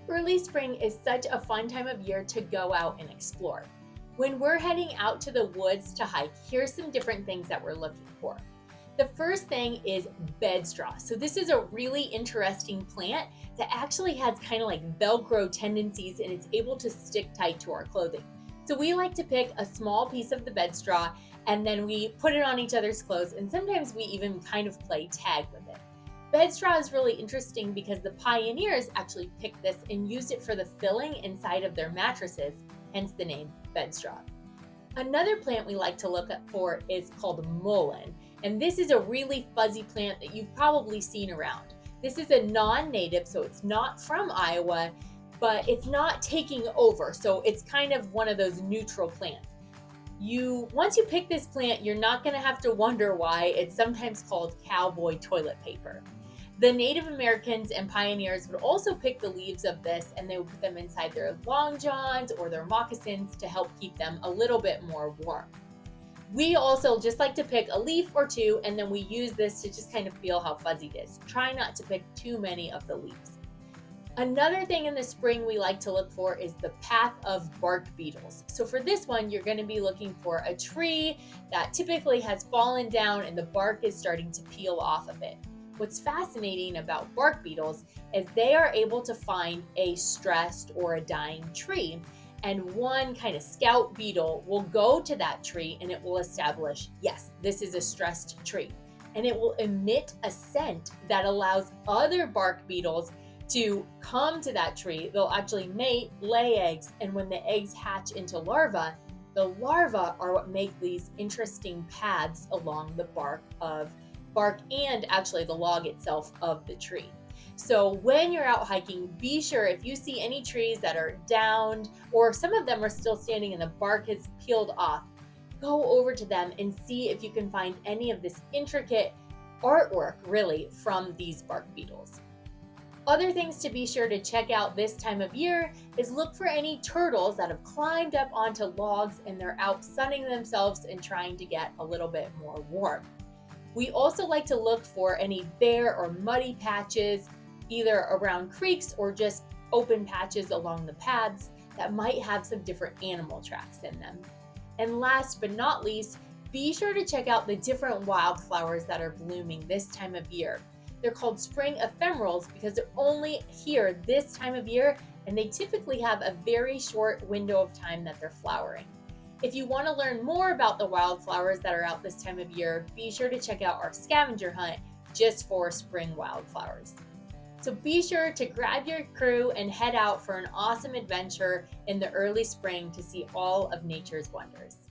Early spring is such a fun time of year to go out and explore. When we're heading out to the woods to hike, here's some different things that we're looking for. The first thing is bedstraw. So this is a really interesting plant that actually has kind of like Velcro tendencies and it's able to stick tight to our clothing. So we like to pick a small piece of the bedstraw and then we put it on each other's clothes and sometimes we even kind of play tag with it. Bedstraw is really interesting because the pioneers actually picked this and used it for the filling inside of their mattresses, hence the name bedstraw. Another plant we like to look up for is called mullein, and this is a really fuzzy plant that you've probably seen around. This is a non-native, so it's not from Iowa, but it's not taking over, so it's kind of one of those neutral plants. Once you pick this plant, you're not going to have to wonder why it's sometimes called cowboy toilet paper. The Native Americans and pioneers would also pick the leaves of this and they would put them inside their long johns or their moccasins to help keep them a little bit more warm. We also just like to pick a leaf or two and then we use this to just kind of feel how fuzzy it is. Try not to pick too many of the leaves. Another thing in the spring we like to look for is the path of bark beetles. So for this one, you're going to be looking for a tree that typically has fallen down and the bark is starting to peel off a bit. What's fascinating about bark beetles is they are able to find a stressed or a dying tree. And one kind of scout beetle will go to that tree and it will establish, yes, this is a stressed tree. And it will emit a scent that allows other bark beetles to come to that tree. They'll actually mate, lay eggs, and when the eggs hatch into larvae, the larvae are what make these interesting paths along the bark and actually the log itself of the tree. So when you're out hiking, be sure if you see any trees that are downed or some of them are still standing and the bark has peeled off, go over to them and see if you can find any of this intricate artwork really from these bark beetles. Other things to be sure to check out this time of year is look for any turtles that have climbed up onto logs and they're out sunning themselves and trying to get a little bit more warm. We also like to look for any bare or muddy patches, either around creeks or just open patches along the paths that might have some different animal tracks in them. And last but not least, be sure to check out the different wildflowers that are blooming this time of year. They're called spring ephemerals because they're only here this time of year and they typically have a very short window of time that they're flowering. If you want to learn more about the wildflowers that are out this time of year, be sure to check out our scavenger hunt just for spring wildflowers. So be sure to grab your crew and head out for an awesome adventure in the early spring to see all of nature's wonders.